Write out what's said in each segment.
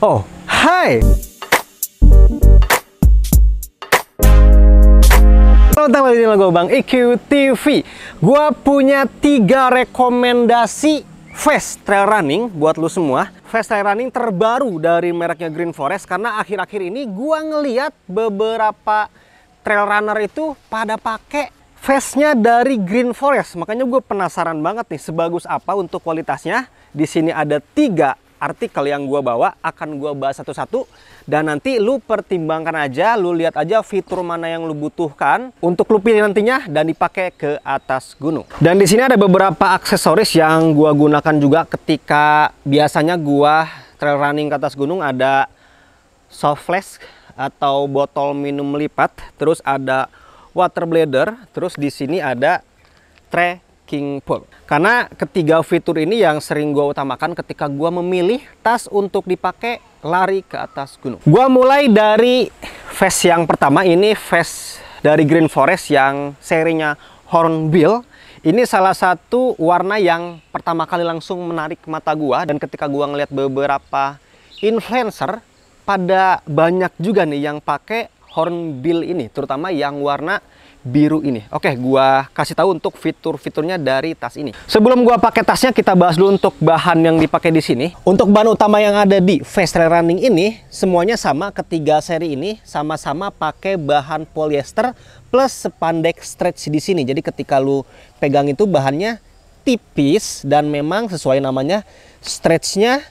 Oh, hai! Selamat datang lagi di gue Bang IQ TV. Gue punya 3 rekomendasi fast trail running buat lu semua. Fast trail running terbaru dari mereknya Green Forest. Karena akhir-akhir ini gue ngeliat beberapa trail runner itu pada pakai vestnya dari Green Forest. Makanya gue penasaran banget nih sebagus apa untuk kualitasnya. Di sini ada 3 artikel yang gue bawa, akan gue bahas satu-satu, dan nanti lu pertimbangkan aja, lu lihat aja fitur mana yang lu butuhkan untuk lu pilih nantinya dan dipakai ke atas gunung. Dan di sini ada beberapa aksesoris yang gue gunakan juga ketika biasanya gue trail running ke atas gunung. Ada soft flask atau botol minum lipat, terus ada water bladder, terus di sini ada trekking pole. Karena ketiga fitur ini yang sering gue utamakan ketika gue memilih tas untuk dipakai lari ke atas gunung. Gue mulai dari vest yang pertama. Ini vest dari Green Forest yang serinya Hornbill. Ini salah satu warna yang pertama kali langsung menarik mata gue. Dan ketika gue ngeliat beberapa influencer, pada banyak juga nih yang pakai Hornbill ini, terutama yang warna biru ini. Oke, gua kasih tahu untuk fitur-fiturnya dari tas ini. Sebelum gua pakai tasnya, kita bahas dulu untuk bahan yang dipakai di sini. Untuk bahan utama yang ada di fast trail running ini semuanya sama. Ketiga seri ini sama-sama pakai bahan polyester plus spandex stretch di sini. Jadi ketika lu pegang itu bahannya tipis dan memang sesuai namanya, stretchnya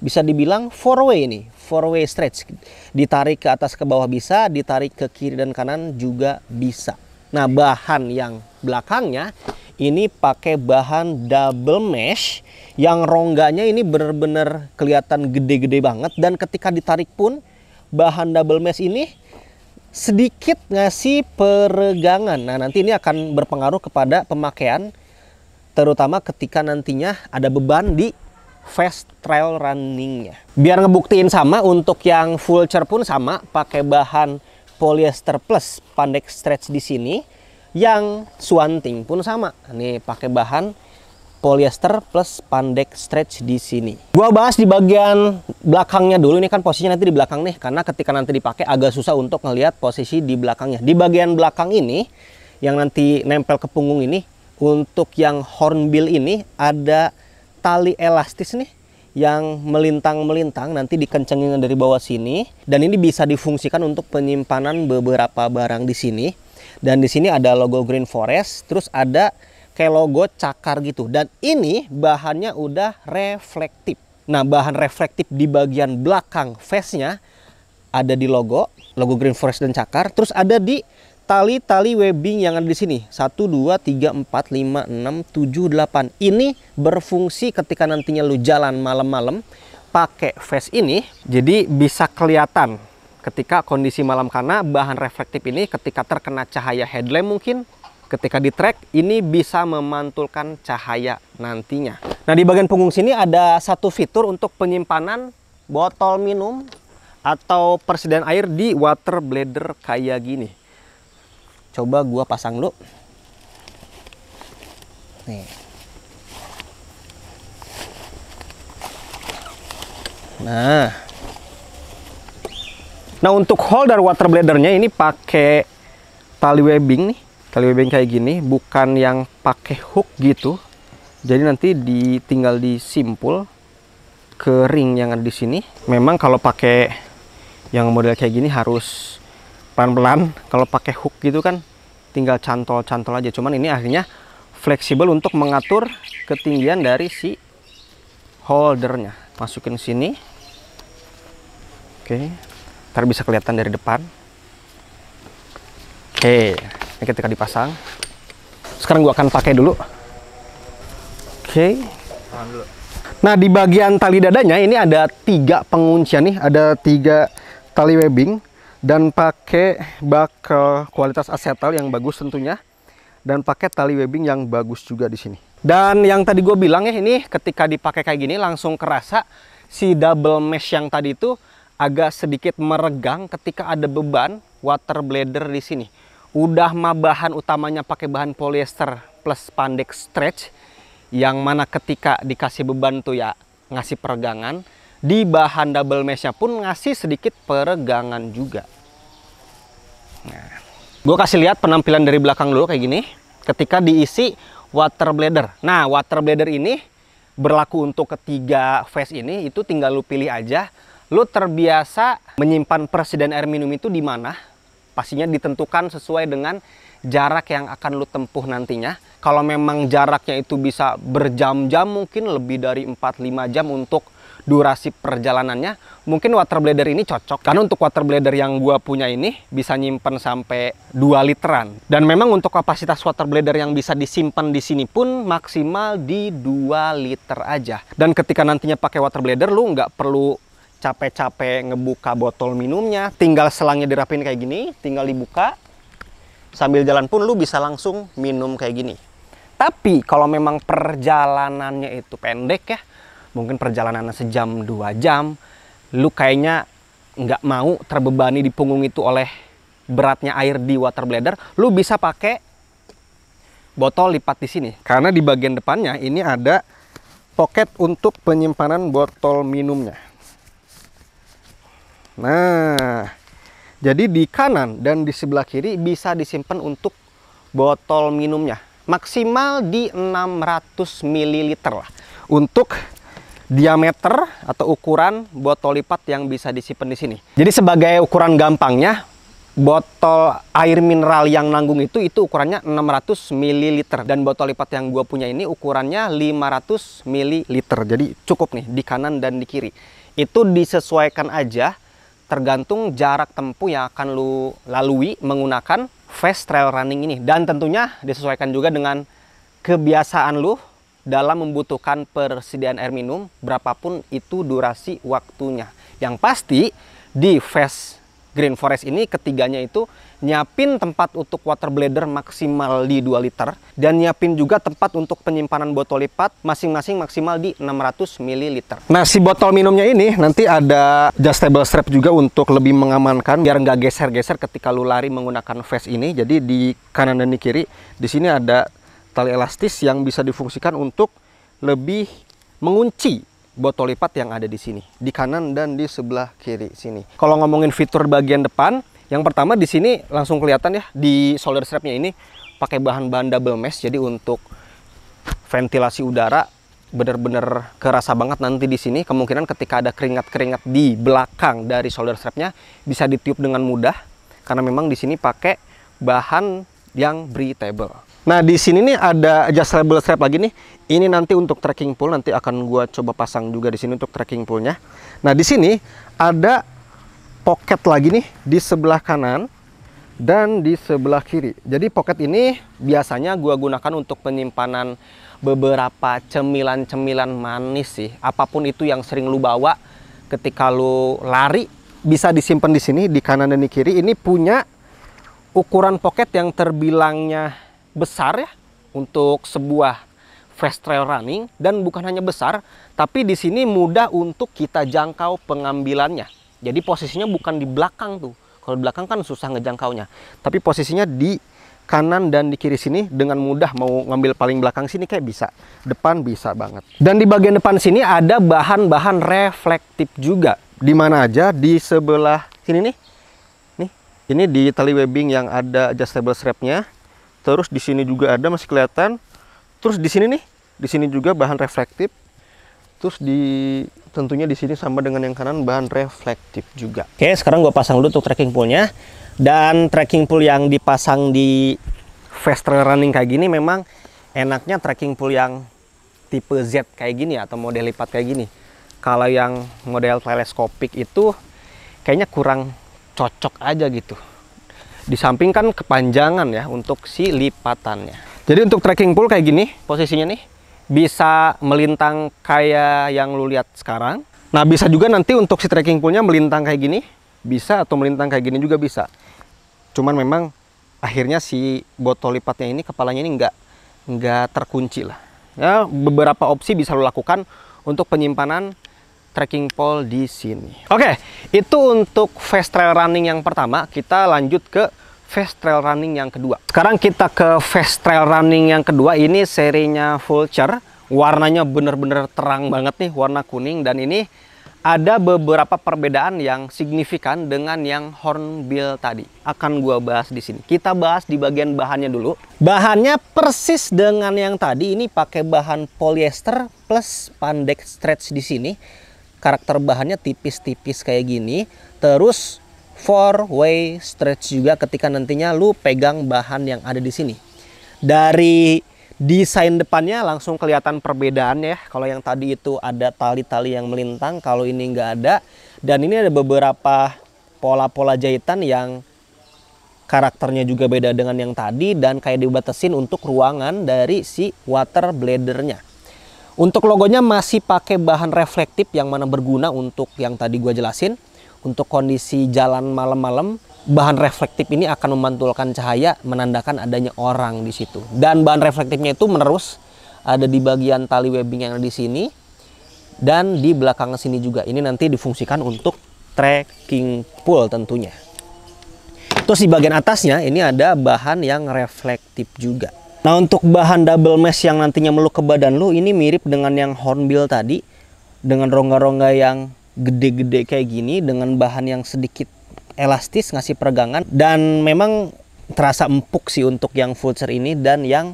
bisa dibilang 4-way ini. 4-way stretch. Ditarik ke atas ke bawah bisa, ditarik ke kiri dan kanan juga bisa. Nah, bahan yang belakangnya ini pakai bahan double mesh yang rongganya ini benar-benar kelihatan gede-gede banget, dan ketika ditarik pun bahan double mesh ini sedikit ngasih peregangan. Nah, nanti ini akan berpengaruh kepada pemakaian, terutama ketika nantinya ada beban di fast trail runningnya. Biar ngebuktiin sama, untuk yang full chair pun sama, pakai bahan polyester plus spandex stretch di sini. Yang swanting pun sama, nih pakai bahan polyester plus spandex stretch di sini. Gua bahas di bagian belakangnya dulu. Ini kan posisinya nanti di belakang nih, karena ketika nanti dipakai agak susah untuk ngelihat posisi di belakangnya. Di bagian belakang ini yang nanti nempel ke punggung ini, untuk yang Hornbill ini ada tali elastis nih yang melintang-melintang, nanti dikencengin dari bawah sini, dan ini bisa difungsikan untuk penyimpanan beberapa barang di sini. Dan di sini ada logo Green Forest, terus ada kayak logo cakar gitu, dan ini bahannya udah reflektif. Nah, bahan reflektif di bagian belakang vestnya ada di logo Green Forest dan cakar, terus ada di tali-tali webbing yang ada di sini. 1, 2, 3, 4, 5, 6, 7, 8. Ini berfungsi ketika nantinya lu jalan malam-malam pakai vest ini. Jadi bisa kelihatan ketika kondisi malam, karena bahan reflektif ini ketika terkena cahaya headlamp mungkin, ketika di track ini bisa memantulkan cahaya nantinya. Nah, di bagian punggung sini ada satu fitur untuk penyimpanan botol minum atau persediaan air di water bladder kayak gini. Coba gua pasang dulu. Nih. Nah, untuk holder water bladdernya ini pakai tali webbing nih. Tali webbing kayak gini, bukan yang pakai hook gitu. Jadi nanti tinggal disimpul ke ring yang ada di sini. Memang kalau pakai yang model kayak gini harus pelan-pelan. Kalau pakai hook gitu kan tinggal cantol-cantol aja. Cuman ini akhirnya fleksibel untuk mengatur ketinggian dari si holdernya. Masukin sini. Oke. Ntar bisa kelihatan dari depan. Oke. Ini ketika dipasang. Sekarang gua akan pakai dulu. Oke. Nah, di bagian tali dadanya ini ada 3 penguncian nih. Ada 3 tali webbing. Dan pakai bakel kualitas acetal yang bagus tentunya, dan pakai tali webbing yang bagus juga di sini. Dan yang tadi gue bilang ya, ini ketika dipakai kayak gini langsung kerasa si double mesh yang tadi itu agak sedikit meregang ketika ada beban water bladder di sini. Udah mah bahan utamanya pakai bahan polyester plus spandex stretch, yang mana ketika dikasih beban tuh ya ngasih peregangan. Di bahan double meshnya pun ngasih sedikit peregangan juga. Nah, gue kasih lihat penampilan dari belakang dulu kayak gini ketika diisi water bladder. Nah, water bladder ini berlaku untuk ketiga phase ini, itu tinggal lu pilih aja. Lu terbiasa menyimpan persediaan air minum itu di mana? Pastinya ditentukan sesuai dengan jarak yang akan lu tempuh nantinya. Kalau memang jaraknya itu bisa berjam-jam, mungkin lebih dari 4-5 jam untuk durasi perjalanannya, mungkin water bladder ini cocok. Karena untuk water bladder yang gua punya ini bisa nyimpen sampai 2 literan. Dan memang untuk kapasitas water bladder yang bisa disimpan di sini pun maksimal di 2 liter aja. Dan ketika nantinya pakai water bladder, lu nggak perlu capek-capek ngebuka botol minumnya. Tinggal selangnya dirapin kayak gini, tinggal dibuka. Sambil jalan pun lu bisa langsung minum kayak gini. Tapi kalau memang perjalanannya itu pendek ya, mungkin perjalanannya sejam 2 jam, lu kayaknya nggak mau terbebani di punggung itu oleh beratnya air di water bladder, lu bisa pakai botol lipat di sini. Karena di bagian depannya ini ada pocket untuk penyimpanan botol minumnya. Nah, jadi di kanan dan di sebelah kiri bisa disimpan untuk botol minumnya. Maksimal di 600 ml lah. Untuk diameter atau ukuran botol lipat yang bisa disimpan di sini. Jadi sebagai ukuran gampangnya, botol air mineral yang nanggung itu ukurannya 600 ml. Dan botol lipat yang gue punya ini ukurannya 500 ml. Jadi cukup nih di kanan dan di kiri. Itu disesuaikan aja tergantung jarak tempuh yang akan lu lalui menggunakan fast trail running ini. Dan tentunya disesuaikan juga dengan kebiasaan lu dalam membutuhkan persediaan air minum, berapapun itu durasi waktunya. Yang pasti di Fast Green Forest ini ketiganya itu nyiapin tempat untuk water bladder maksimal di 2 liter dan nyiapin juga tempat untuk penyimpanan botol lipat masing-masing maksimal di 600 ml. Nah, si botol minumnya ini nanti ada adjustable strap juga untuk lebih mengamankan biar nggak geser-geser ketika lu lari menggunakan vest ini. Jadi di kanan dan di kiri di sini ada tali elastis yang bisa difungsikan untuk lebih mengunci botol lipat yang ada di sini, di kanan dan di sebelah kiri sini. Kalau ngomongin fitur bagian depan, yang pertama di sini langsung kelihatan ya, di shoulder strapnya ini pakai bahan-bahan double mesh. Jadi untuk ventilasi udara bener-bener kerasa banget nanti di sini. Kemungkinan ketika ada keringat-keringat di belakang dari shoulder strapnya bisa ditiup dengan mudah karena memang di sini pakai bahan yang breathable. Nah, di sini nih ada adjustable strap lagi nih. Ini nanti untuk trekking pole, nanti akan gua coba pasang juga di sini untuk trekking pole-nya. Nah, di sini ada pocket lagi nih di sebelah kanan dan di sebelah kiri. Jadi pocket ini biasanya gua gunakan untuk penyimpanan beberapa cemilan-cemilan manis sih. Apapun itu yang sering lu bawa ketika lu lari bisa disimpan di sini di kanan dan di kiri. Ini punya ukuran pocket yang terbilangnya besar ya untuk sebuah fast trail running, dan bukan hanya besar tapi di sini mudah untuk kita jangkau pengambilannya. Jadi posisinya bukan di belakang tuh. Kalau di belakang kan susah ngejangkaunya. Tapi posisinya di kanan dan di kiri sini dengan mudah. Mau ngambil paling belakang sini kayak bisa, depan bisa banget. Dan di bagian depan sini ada bahan-bahan reflektif juga. Di mana aja? Di sebelah sini nih. Nih, ini di tali webbing yang ada adjustable strapnya. Terus di sini juga ada, masih kelihatan. Terus di sini nih, di sini juga bahan reflektif. Terus tentunya di sini sama dengan yang kanan bahan reflektif juga. Oke, sekarang gue pasang dulu untuk trekking pole-nya. Dan trekking pole yang dipasang di fast trail running kayak gini memang enaknya trekking pole yang tipe Z kayak gini atau model lipat kayak gini. Kalau yang model teleskopik itu kayaknya kurang cocok aja gitu. Di samping kan kepanjangan ya untuk si lipatannya. Jadi untuk trekking pole kayak gini posisinya nih, bisa melintang kayak yang lu lihat sekarang. Nah, bisa juga nanti untuk si trekking pole-nya melintang kayak gini, bisa, atau melintang kayak gini juga bisa. Cuman memang akhirnya si botol lipatnya ini, kepalanya ini nggak terkunci lah. Ya, beberapa opsi bisa lu lakukan untuk penyimpanan trekking pole di sini. Oke, itu untuk fast trail running yang pertama. Kita lanjut ke fast trail running yang kedua. Sekarang kita ke fast trail running yang kedua. Ini serinya Vulture. Warnanya bener-bener terang banget nih, warna kuning. Dan ini ada beberapa perbedaan yang signifikan dengan yang hornbill tadi. Akan gua bahas di sini. Kita bahas di bagian bahannya dulu. Bahannya persis dengan yang tadi. Ini pakai bahan polyester plus spandex stretch di sini. Karakter bahannya tipis-tipis kayak gini. Terus 4-way stretch juga ketika nantinya lu pegang bahan yang ada di sini. Dari desain depannya langsung kelihatan perbedaannya ya. Kalau yang tadi itu ada tali-tali yang melintang, kalau ini nggak ada. Dan ini ada beberapa pola-pola jahitan yang karakternya juga beda dengan yang tadi dan kayak dibatasin untuk ruangan dari si water bladernya. Untuk logonya masih pakai bahan reflektif yang mana berguna untuk yang tadi gua jelasin. Untuk kondisi jalan malam-malam, bahan reflektif ini akan memantulkan cahaya, menandakan adanya orang di situ. Dan bahan reflektifnya itu menerus ada di bagian tali webbing yang ada di sini dan di belakang sini juga. Ini nanti difungsikan untuk trekking pole tentunya. Terus di bagian atasnya ini ada bahan yang reflektif juga. Nah, untuk bahan double mesh yang nantinya meluk ke badan lu ini mirip dengan yang hornbill tadi, dengan rongga-rongga yang gede-gede kayak gini, dengan bahan yang sedikit elastis ngasih peregangan, dan memang terasa empuk sih untuk yang Vulture ini dan yang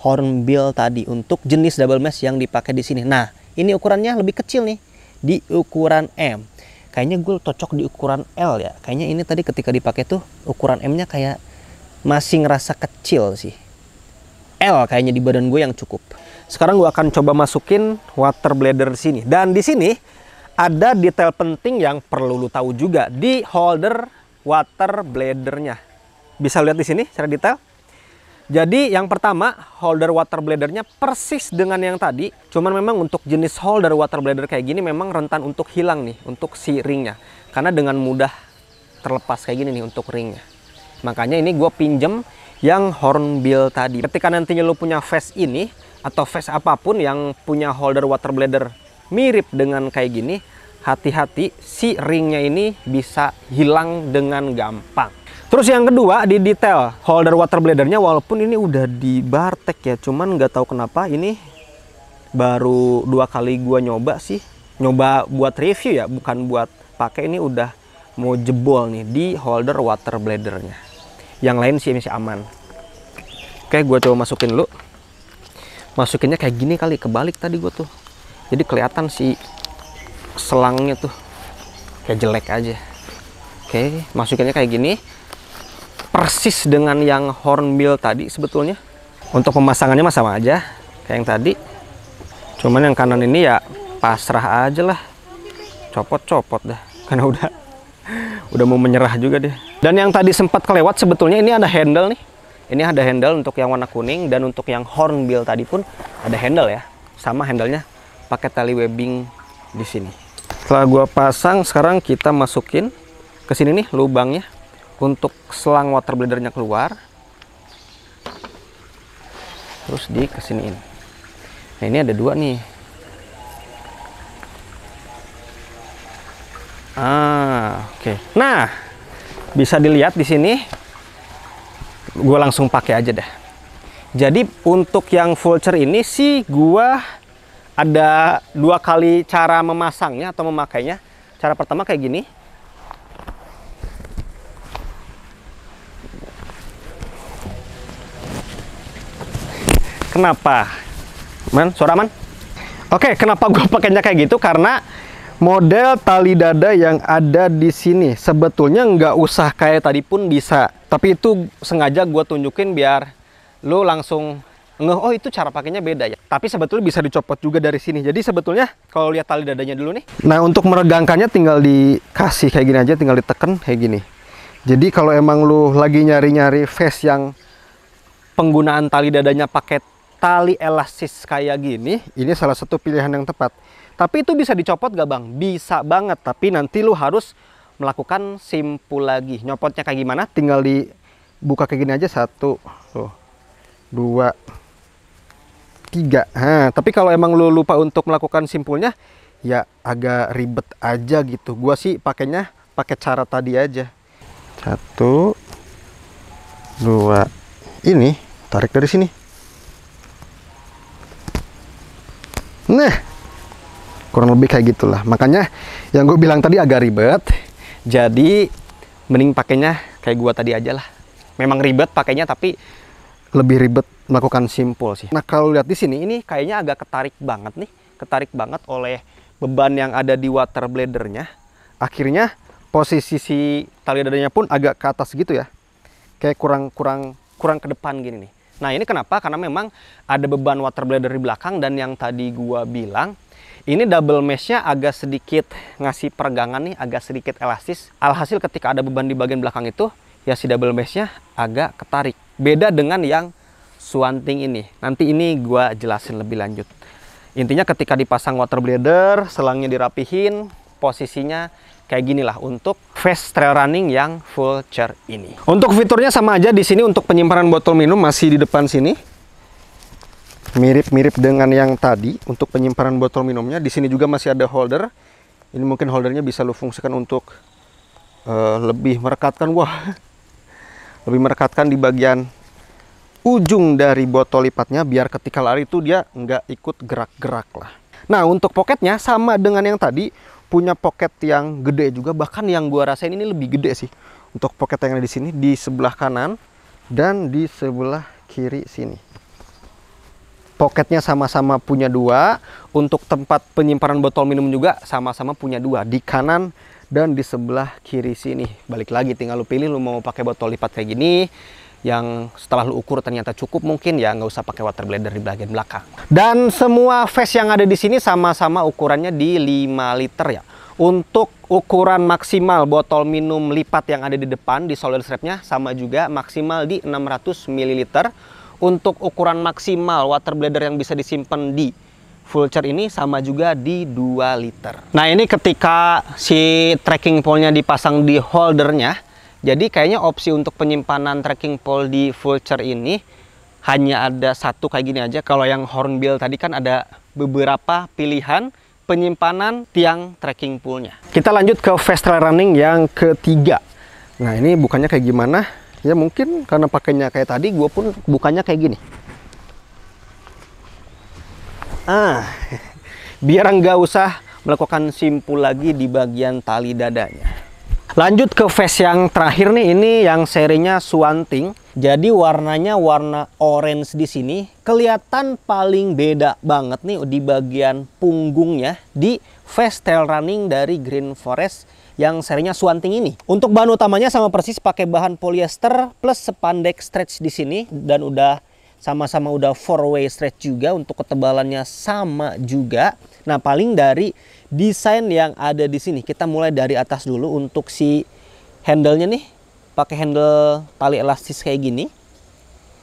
hornbill tadi untuk jenis double mesh yang dipakai di sini. Nah, ini ukurannya lebih kecil nih, di ukuran M. Kayaknya gue cocok di ukuran L ya. Kayaknya ini tadi ketika dipakai tuh ukuran M-nya kayak masih ngerasa kecil sih. L kayaknya di badan gue yang cukup. Sekarang gue akan coba masukin water blader di sini. Dan di sini ada detail penting yang perlu lu tahu juga di holder water bladernya. Bisa lihat di sini secara detail. Jadi yang pertama, holder water bladernya persis dengan yang tadi. Cuman memang untuk jenis holder water blader kayak gini memang rentan untuk hilang nih, untuk si ringnya. Karena dengan mudah terlepas kayak gini nih untuk ringnya. Makanya ini gue pinjem yang hornbill tadi. Ketika nantinya lu punya vest ini atau vest apapun yang punya holder water blader mirip dengan kayak gini, hati-hati si ringnya ini bisa hilang dengan gampang. Terus yang kedua, di detail holder water bladernya, walaupun ini udah di Bartek ya, cuman nggak tahu kenapa ini baru 2 kali gua nyoba sih, nyoba buat review ya, bukan buat pakai. Ini udah mau jebol nih di holder water bladernya. Yang lain sih masih aman. Oke, gua coba masukin dulu. Masukinnya kayak gini kali, kebalik tadi gua tuh. Jadi kelihatan si selangnya tuh kayak jelek aja. Oke, masukinnya kayak gini. Persis dengan yang hornbill tadi sebetulnya. Untuk pemasangannya mah sama aja kayak yang tadi. Cuman yang kanan ini ya pasrah aja lah. Copot-copot dah. Karena udah mau menyerah juga deh. Dan yang tadi sempat kelewat sebetulnya ini ada handle nih. Ini ada handle untuk yang warna kuning, dan untuk yang hornbill tadi pun ada handle ya. Sama handlenya pakai tali webbing di sini. Setelah gua pasang, sekarang kita masukin ke sini nih lubangnya untuk selang water bladernya keluar. Terus dikesiniin. Nah, ini ada 2 nih. Oke. Nah, bisa dilihat di sini. Gue langsung pakai aja dah. Jadi untuk yang Vulture ini sih gua ada 2 kali cara memasangnya atau memakainya. Cara pertama kayak gini. Kenapa? Man, suara man? Oke, kenapa gue pakainya kayak gitu? Karena model tali dada yang ada di sini sebetulnya nggak usah kayak tadi pun bisa. Tapi itu sengaja gue tunjukin biar lo langsung ngeh, oh itu cara pakainya beda ya. Tapi sebetulnya bisa dicopot juga dari sini. Jadi sebetulnya kalau lihat tali dadanya dulu nih. Nah, untuk meregangkannya tinggal dikasih kayak gini aja, tinggal ditekan kayak gini. Jadi kalau emang lo lagi nyari-nyari vest yang penggunaan tali dadanya pakai tali elastis kayak gini, ini salah satu pilihan yang tepat. Tapi itu bisa dicopot gak bang? Bisa banget, tapi nanti lu harus melakukan simpul lagi. Nyopotnya kayak gimana? Tinggal dibuka kayak gini aja. 1, 2, 3. Nah, tapi kalau emang lu lupa untuk melakukan simpulnya, ya agak ribet aja gitu. Gua sih pakainya pakai cara tadi aja. 1, 2. Ini tarik dari sini. Nah, Kurang lebih kayak gitulah. Makanya yang gue bilang tadi agak ribet. Jadi mending pakainya kayak gua tadi aja lah. Memang ribet pakainya, tapi lebih ribet melakukan simpul sih. Nah, kalau lihat di sini, ini kayaknya agak ketarik banget nih. Ketarik banget oleh beban yang ada di water bladernya. Akhirnya posisi si tali dadanya pun agak ke atas gitu ya. Kayak kurang ke depan gini nih. Nah, ini kenapa? Karena memang ada beban water blader di belakang, dan yang tadi gua bilang, ini double meshnya agak sedikit ngasih peregangan nih, agak sedikit elastis. Alhasil ketika ada beban di bagian belakang itu, ya si double meshnya agak ketarik. Beda dengan yang Swanting ini. Nanti ini gua jelasin lebih lanjut. Intinya ketika dipasang water blader, selangnya dirapihin, posisinya kayak gini lah untuk Fast Trail Running yang Vulture ini. Untuk fiturnya sama aja di sini. Untuk penyimpanan botol minum masih di depan sini. Mirip-mirip dengan yang tadi untuk penyimpanan botol minumnya. Di sini juga masih ada holder. Ini mungkin holdernya bisa lo fungsikan untuk lebih merekatkan. Wah, lebih merekatkan di bagian ujung dari botol lipatnya, biar ketika lari itu dia nggak ikut gerak-gerak lah. Nah, untuk poketnya sama dengan yang tadi, punya poket yang gede juga. Bahkan yang gua rasain ini lebih gede sih. Untuk poket yang ada di sini, di sebelah kanan dan di sebelah kiri sini. Poketnya sama-sama punya dua. Untuk tempat penyimpanan botol minum juga sama-sama punya dua, di kanan dan di sebelah kiri sini. Balik lagi, tinggal lu pilih lu mau pakai botol lipat kayak gini, yang setelah lu ukur ternyata cukup, mungkin ya nggak usah pakai water blader di bagian belakang. Dan semua vest yang ada di sini sama-sama ukurannya di 5 liter ya. Untuk ukuran maksimal botol minum lipat yang ada di depan di shoulder strapnya sama juga, maksimal di 600 ml. Untuk ukuran maksimal water blader yang bisa disimpan di Vulture ini sama juga di 2 liter. Nah, ini ketika si trekking pole-nya dipasang di holdernya, jadi kayaknya opsi untuk penyimpanan trekking pole di Vulture ini hanya ada satu kayak gini aja. Kalau yang Hornbill tadi kan ada beberapa pilihan penyimpanan tiang trekking pole-nya. Kita lanjut ke Fast Trail Running yang ketiga. Nah, ini bukannya kayak gimana? Ya mungkin karena pakainya kayak tadi, gue pun bukanya kayak gini. Biar nggak usah melakukan simpul lagi di bagian tali dadanya. Lanjut ke vest yang terakhir nih, ini yang serinya Swanting. Jadi warnanya warna orange di sini. Kelihatan paling beda banget nih di bagian punggungnya di Fast Trail Running dari Green Forest yang serinya Swanting ini. Untuk bahan utamanya sama persis, pakai bahan polyester plus spandex stretch di sini, dan udah sama-sama udah 4-way stretch juga. Untuk ketebalannya sama juga. Nah, paling dari desain yang ada di sini, kita mulai dari atas dulu. Untuk si handle-nya nih, pakai handle tali elastis kayak gini.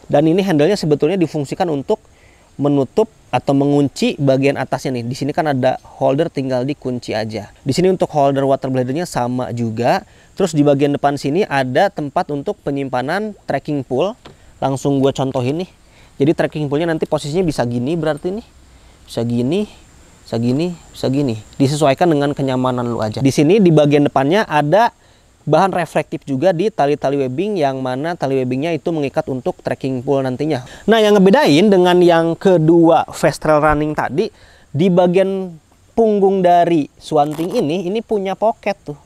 Dan ini handle-nya sebetulnya difungsikan untuk menutup atau mengunci bagian atasnya nih. Di sini kan ada holder, tinggal dikunci aja. Di sini untuk holder water bladernya sama juga. Terus di bagian depan sini ada tempat untuk penyimpanan trekking pole. Langsung gue contohin nih. Jadi trekking pole-nya nanti posisinya bisa gini, berarti nih. Bisa gini, bisa gini, bisa gini. Disesuaikan dengan kenyamanan lu aja. Di sini di bagian depannya ada bahan reflektif juga di tali-tali webbing, yang mana tali webbingnya itu mengikat untuk trekking pole nantinya. Nah, yang ngebedain dengan yang kedua Fast Trail Running tadi, di bagian punggung dari Swanting ini punya pocket tuh.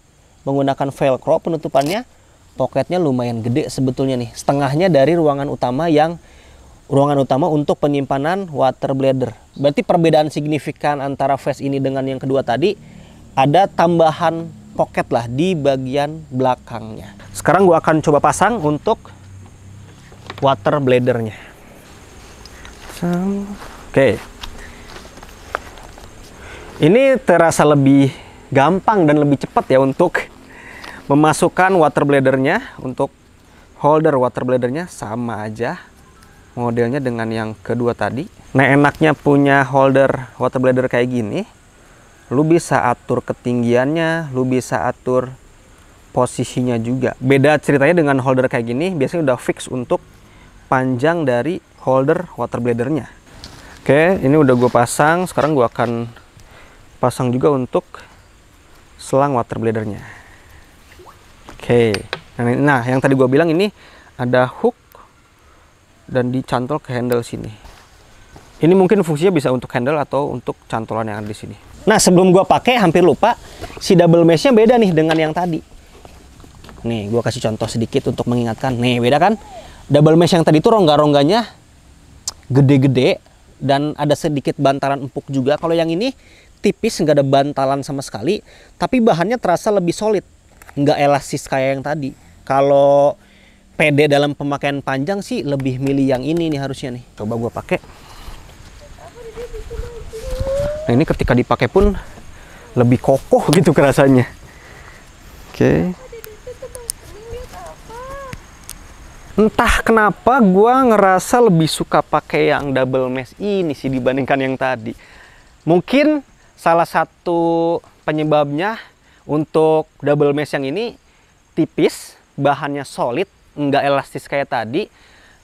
Menggunakan velcro penutupannya, poketnya lumayan gede sebetulnya nih. Setengahnya dari ruangan utama untuk penyimpanan water blader. Berarti perbedaan signifikan antara vest ini dengan yang kedua tadi, ada tambahan pocket lah di bagian belakangnya. Sekarang gua akan coba pasang untuk water bladernya. Oke. Ini terasa lebih gampang dan lebih cepat ya untuk memasukkan water bladernya. Untuk holder water bladernya sama aja modelnya dengan yang kedua tadi. Nah, enaknya punya holder water blader kayak gini, lu bisa atur ketinggiannya, lu bisa atur posisinya juga. Beda ceritanya dengan holder kayak gini, biasanya udah fix untuk panjang dari holder water bladernya. Oke, ini udah gue pasang. Sekarang gue akan pasang juga untuk selang water bladernya. Oke, nah yang tadi gue bilang ini ada hook dan dicantol ke handle sini. Ini mungkin fungsinya bisa untuk handle atau untuk cantolan yang ada di sini. Nah, sebelum gua pakai hampir lupa, si double meshnya beda nih dengan yang tadi. Nih, gua kasih contoh sedikit untuk mengingatkan. Nih, beda kan? Double mesh yang tadi itu rongga-rongganya gede-gede dan ada sedikit bantalan empuk juga. Kalau yang ini tipis, nggak ada bantalan sama sekali, tapi bahannya terasa lebih solid, nggak elastis kayak yang tadi. Kalau pede dalam pemakaian panjang sih lebih milih yang ini nih harusnya nih. Coba gua pakai. Nah, ini ketika dipakai pun lebih kokoh gitu kerasanya. Oke. Entah kenapa gua ngerasa lebih suka pakai yang double mesh ini sih dibandingkan yang tadi. Mungkin salah satu penyebabnya untuk double mesh yang ini tipis, bahannya solid, nggak elastis kayak tadi.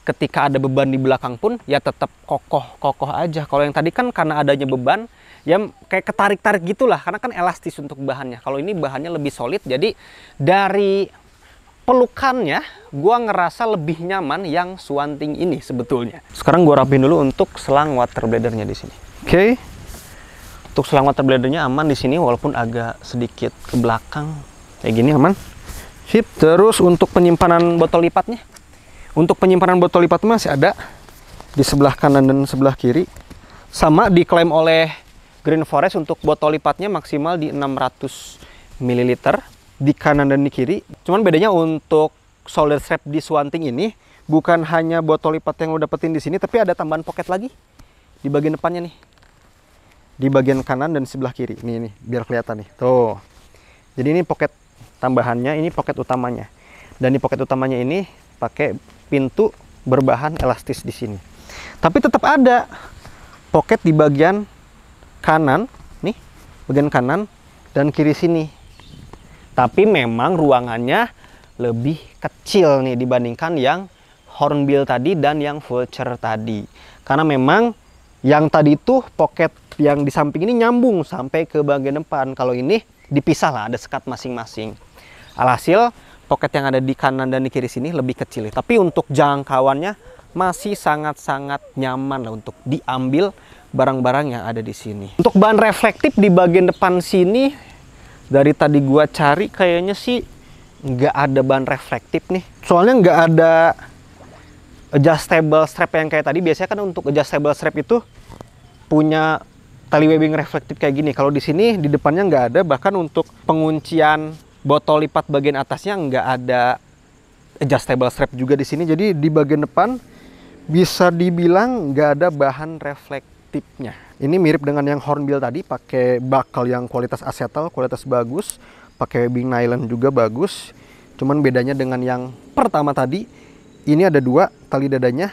Ketika ada beban di belakang pun ya tetap kokoh aja. Kalau yang tadi kan karena adanya beban, ya kayak ketarik-tarik gitulah, karena kan elastis untuk bahannya. Kalau ini bahannya lebih solid, jadi dari pelukannya gua ngerasa lebih nyaman yang Swanting ini sebetulnya. Sekarang gua rapiin dulu untuk selang water bladernya di sini. Oke. Untuk selang water bladernya aman di sini walaupun agak sedikit ke belakang. Kayak gini aman. Sip. Terus untuk penyimpanan botol lipatnya. Untuk penyimpanan botol lipat masih ada di sebelah kanan dan sebelah kiri. Sama diklaim oleh Green Forest untuk botol lipatnya maksimal di 600 ml di kanan dan di kiri. Cuman bedanya untuk shoulder strap di Swanting ini bukan hanya botol lipat yang lo dapetin di sini, tapi ada tambahan pocket lagi di bagian depannya nih. Di bagian kanan dan sebelah kiri. Nih biar kelihatan nih. Tuh. Jadi ini pocket tambahannya, ini pocket utamanya. Dan di pocket utamanya ini pakai pintu berbahan elastis di sini. Tapi tetap ada pocket di bagian kanan, nih, bagian kanan dan kiri sini. Tapi memang ruangannya lebih kecil nih dibandingkan yang hornbill tadi dan yang vulture tadi. Karena memang yang tadi itu pocket yang di samping ini nyambung sampai ke bagian depan. Kalau ini dipisah lah, ada sekat masing-masing. Alhasil pocket yang ada di kanan dan di kiri sini lebih kecil. Tapi untuk jangkauannya masih sangat-sangat nyaman lah untuk diambil barang-barang yang ada di sini. Untuk bahan reflektif di bagian depan sini, dari tadi gua cari kayaknya sih nggak ada bahan reflektif nih. Soalnya nggak ada adjustable strap yang kayak tadi. Biasanya kan untuk adjustable strap itu punya tali webbing reflektif kayak gini. Kalau di sini di depannya nggak ada. Bahkan untuk penguncian botol lipat bagian atasnya nggak ada adjustable strap juga di sini. Jadi di bagian depan bisa dibilang nggak ada bahan reflektifnya. Ini mirip dengan yang hornbill tadi, pakai bakal yang kualitas acetal, kualitas bagus, pakai webbing nylon juga bagus. Cuman bedanya dengan yang pertama tadi, ini ada 2 tali dadanya,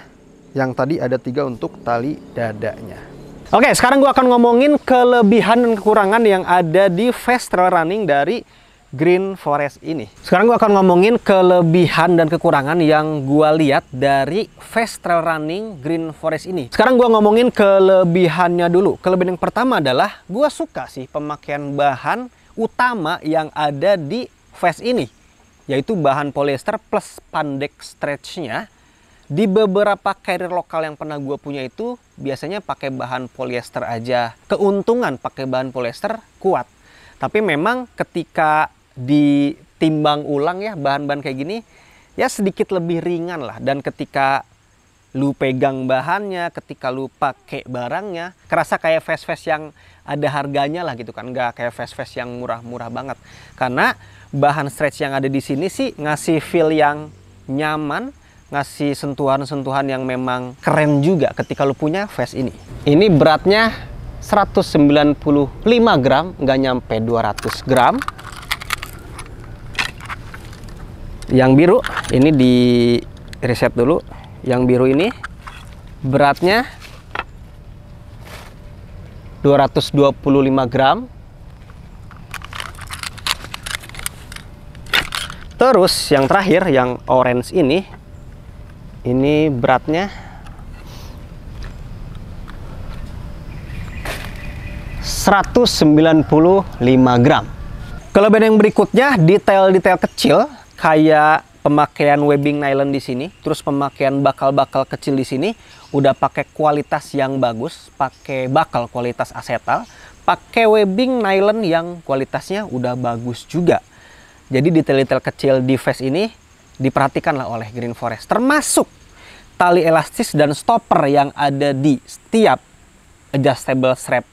yang tadi ada 3 untuk tali dadanya. Oke, sekarang gua akan ngomongin kelebihan dan kekurangan yang ada di Fast Trail Running dari Green Forest ini. Sekarang gue akan ngomongin kelebihan dan kekurangan yang gue lihat dari Fast Trail Running Green Forest ini. Sekarang gue ngomongin kelebihannya dulu. Kelebihan yang pertama adalah gue suka sih pemakaian bahan utama yang ada di Fast ini, yaitu bahan polyester plus spandex stretchnya. Di beberapa carrier lokal yang pernah gue punya itu biasanya pakai bahan polyester aja. Keuntungan pakai bahan polyester kuat. Tapi memang ketika ditimbang ulang ya bahan-bahan kayak gini ya sedikit lebih ringan lah. Dan ketika lu pegang bahannya, ketika lu pakai barangnya, kerasa kayak fast-fast yang ada harganya lah gitu kan. Nggak kayak fast-fast yang murah-murah banget. Karena bahan stretch yang ada di sini sih ngasih feel yang nyaman, ngasih sentuhan-sentuhan yang memang keren juga ketika lu punya Fast ini. Ini beratnya 195 gram, nggak nyampe 200 gram. Yang biru ini di reset dulu. Yang biru ini beratnya 225 gram. Terus yang terakhir yang orange ini beratnya 195 gram. Kelebihan yang berikutnya, detail-detail kecil kayak pemakaian webbing nylon di sini, terus pemakaian bakal-bakal kecil di sini udah pakai kualitas yang bagus, pakai bakal kualitas acetal, pakai webbing nylon yang kualitasnya udah bagus juga. Jadi detail-detail kecil di vest ini diperhatikanlah oleh Green Forest, termasuk tali elastis dan stopper yang ada di setiap adjustable strap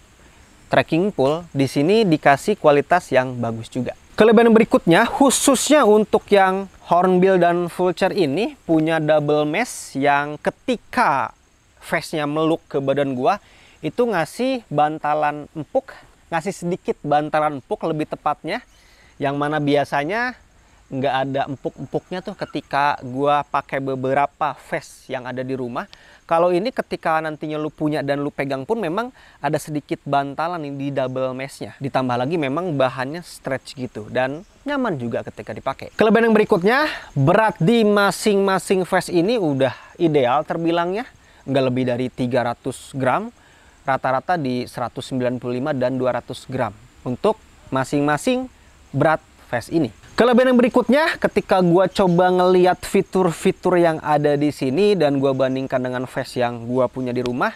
trekking pole di sini dikasih kualitas yang bagus juga. Kelebihan berikutnya, khususnya untuk yang hornbill dan vulture ini punya double mesh yang ketika vestnya meluk ke badan gua itu ngasih bantalan empuk, ngasih sedikit bantalan empuk lebih tepatnya, yang mana biasanya nggak ada empuk-empuknya tuh ketika gua pakai beberapa vest yang ada di rumah. Kalau ini ketika nantinya lu punya dan lu pegang pun memang ada sedikit bantalan nih di double meshnya. Ditambah lagi memang bahannya stretch gitu dan nyaman juga ketika dipakai. Kelebihan yang berikutnya, berat di masing-masing vest ini udah ideal terbilangnya. Nggak lebih dari 300 gram, rata-rata di 195 dan 200 gram untuk masing-masing berat vest ini. Kelebihan yang berikutnya, ketika gua coba ngeliat fitur-fitur yang ada di sini dan gua bandingkan dengan vest yang gua punya di rumah,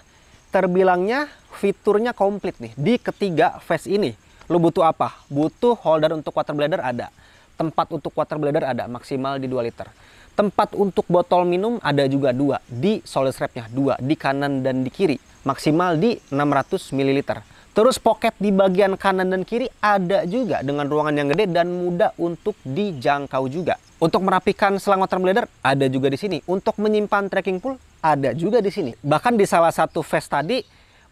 terbilangnya fiturnya komplit nih. Di ketiga vest ini, lu butuh apa? Butuh holder untuk water bladder ada. Tempat untuk water bladder ada, maksimal di 2 liter. Tempat untuk botol minum ada juga 2. Di solid strapnya 2, di kanan dan di kiri. Maksimal di 600 ml. Terus pocket di bagian kanan dan kiri ada juga dengan ruangan yang gede dan mudah untuk dijangkau juga. Untuk merapikan selang water bladder ada juga di sini. Untuk menyimpan trekking pole ada juga di sini. Bahkan di salah satu vest tadi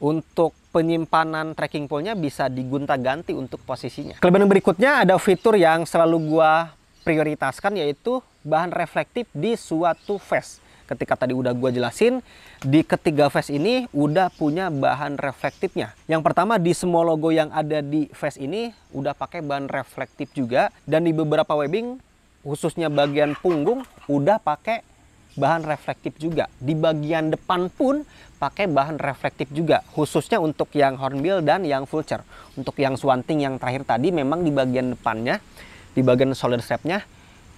untuk penyimpanan trekking pole-nya bisa digonta-ganti untuk posisinya. Kelebihan berikutnya ada fitur yang selalu gua prioritaskan, yaitu bahan reflektif di suatu vest. Ketika tadi udah gue jelasin, di ketiga vest ini udah punya bahan reflektifnya. Yang pertama, di semua logo yang ada di vest ini udah pakai bahan reflektif juga. Dan di beberapa webbing, khususnya bagian punggung, udah pakai bahan reflektif juga. Di bagian depan pun pakai bahan reflektif juga. Khususnya untuk yang hornbill dan yang vulture. Untuk yang swanting yang terakhir tadi memang di bagian depannya, di bagian solid strapnya,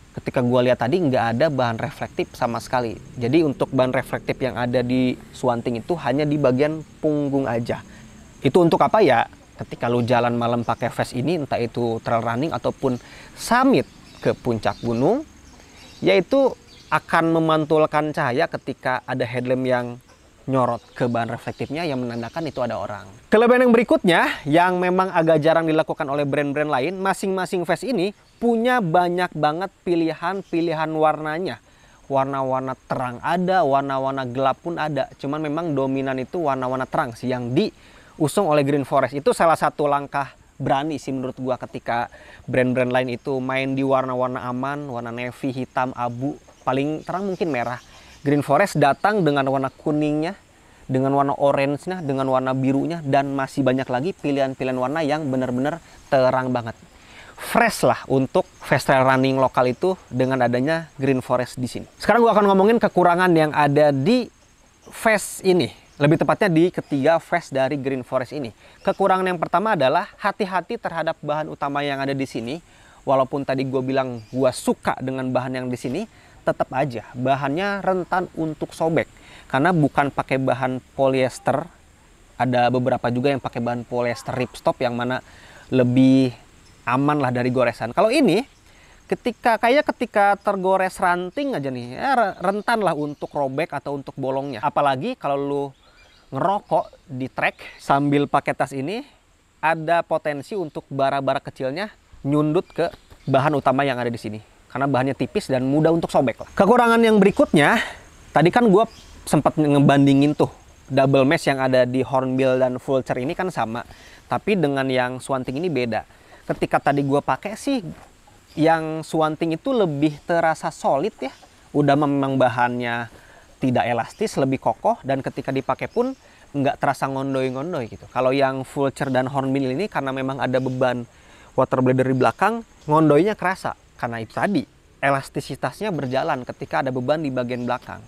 ketika gue lihat tadi nggak ada bahan reflektif sama sekali. Jadi untuk bahan reflektif yang ada di swanting itu hanya di bagian punggung aja. Itu untuk apa ya? Ketika lu jalan malam pakai vest ini, entah itu trail running ataupun summit ke puncak gunung, yaitu akan memantulkan cahaya ketika ada headlamp yang nyorot ke bahan reflektifnya yang menandakan itu ada orang. Kelebihan yang berikutnya yang memang agak jarang dilakukan oleh brand-brand lain, masing-masing vest ini punya banyak banget pilihan-pilihan warnanya. Warna-warna terang ada, warna-warna gelap pun ada. Cuman memang dominan itu warna-warna terang sih yang diusung oleh Green Forest. Itu salah satu langkah berani sih menurut gua ketika brand-brand lain itu main di warna-warna aman, warna navy, hitam, abu, paling terang mungkin merah. Green Forest datang dengan warna kuningnya, dengan warna orange-nya, dengan warna birunya, dan masih banyak lagi pilihan-pilihan warna yang benar-benar terang banget. Fresh lah untuk vest trail running lokal itu dengan adanya Green Forest di sini. Sekarang gua akan ngomongin kekurangan yang ada di vest ini. Lebih tepatnya di ketiga vest dari Green Forest ini. Kekurangan yang pertama adalah hati-hati terhadap bahan utama yang ada di sini. Walaupun tadi gue bilang gue suka dengan bahan yang di sini, tetap aja bahannya rentan untuk sobek. Karena bukan pakai bahan polyester. Ada beberapa juga yang pakai bahan polyester ripstop yang mana lebih aman lah dari goresan. Kalau ini ketika tergores ranting aja nih, ya rentan lah untuk robek atau untuk bolongnya. Apalagi kalau lu ngerokok di trek sambil pakai tas ini, ada potensi untuk bara-bara kecilnya nyundut ke bahan utama yang ada di sini. Karena bahannya tipis dan mudah untuk sobek lah. Kekurangan yang berikutnya, tadi kan gue sempat ngebandingin tuh double mesh yang ada di hornbill dan vulture ini kan sama. Tapi dengan yang swanting ini beda. Ketika tadi gue pakai sih, yang swanting itu lebih terasa solid ya. Udah memang bahannya tidak elastis, lebih kokoh, dan ketika dipakai pun nggak terasa ngondoy-ngondoy gitu. Kalau yang vulture dan hornbill ini karena memang ada beban water bladder di belakang, ngondoynya kerasa. Karena itu tadi, elastisitasnya berjalan ketika ada beban di bagian belakang.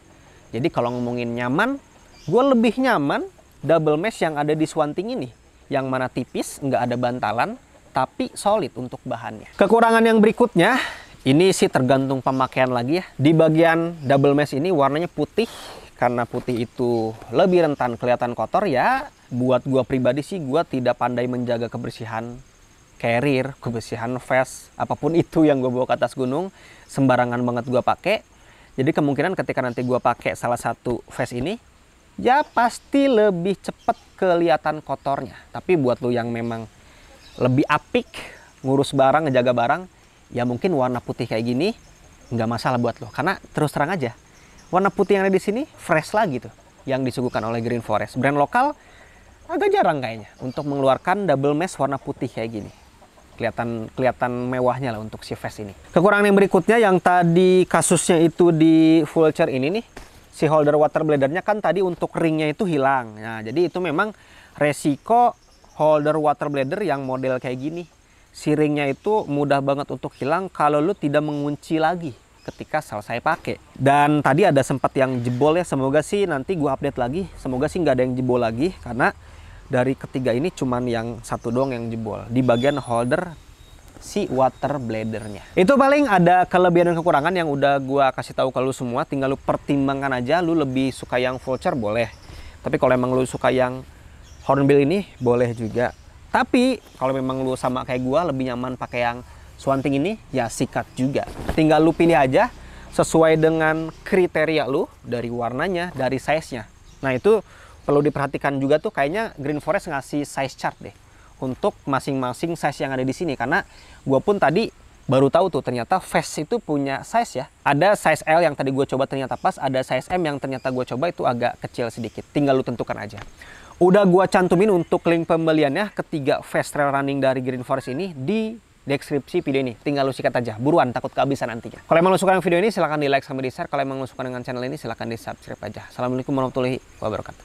Jadi kalau ngomongin nyaman, gue lebih nyaman double mesh yang ada di swanting ini. Yang mana tipis, nggak ada bantalan, tapi solid untuk bahannya. Kekurangan yang berikutnya, ini sih tergantung pemakaian lagi ya. Di bagian double mesh ini warnanya putih. Karena putih itu lebih rentan kelihatan kotor ya, buat gua pribadi sih, gua tidak pandai menjaga kebersihan carrier, kebersihan vest, apapun itu yang gua bawa ke atas gunung, sembarangan banget gua pakai. Jadi kemungkinan ketika nanti gua pakai salah satu vest ini, ya pasti lebih cepet kelihatan kotornya. Tapi buat lu yang memang lebih apik ngurus barang, ngejaga barang, ya mungkin warna putih kayak gini nggak masalah buat lo. Karena terus terang aja, warna putih yang ada di sini fresh lagi tuh yang disuguhkan oleh Green Forest. Brand lokal agak jarang kayaknya untuk mengeluarkan double mesh warna putih kayak gini. Kelihatan mewahnya lah untuk si vest ini. Kekurangan yang berikutnya yang tadi kasusnya itu di Vulture ini nih, si holder water bladernya kan tadi untuk ringnya itu hilang. Nah, jadi itu memang resiko holder water blader yang model kayak gini. Si ringnya itu mudah banget untuk hilang kalau lu tidak mengunci lagi ketika selesai pakai. Dan tadi ada sempat yang jebol ya, semoga sih nanti gua update lagi. Semoga sih nggak ada yang jebol lagi, karena dari ketiga ini cuman yang satu doang yang jebol di bagian holder si water bladernya. Itu paling ada kelebihan dan kekurangan yang udah gua kasih tahu ke lu semua. Tinggal lu pertimbangkan aja, lu lebih suka yang Vulture boleh. Tapi kalau emang lu suka yang Hornbill ini boleh juga. Tapi kalau memang lu sama kayak gua lebih nyaman pakai yang Swanting ini, ya sikat juga. Tinggal lu pilih aja sesuai dengan kriteria lu, dari warnanya, dari size-nya. Nah, itu perlu diperhatikan juga tuh, kayaknya Green Forest ngasih size chart deh untuk masing-masing size yang ada di sini. Karena gua pun tadi baru tahu tuh ternyata vest itu punya size ya. Ada size L yang tadi gua coba ternyata pas, ada size M yang ternyata gua coba itu agak kecil sedikit. Tinggal lu tentukan aja. Udah gua cantumin untuk link pembeliannya ketiga vest trail running dari Green Forest ini di deskripsi video ini. Tinggal lu sikat aja, buruan takut kehabisan nantinya. Kalau emang lu suka dengan video ini silahkan di like sama di share. Kalau emang lu suka dengan channel ini silahkan di subscribe aja. Assalamualaikum warahmatullahi wabarakatuh.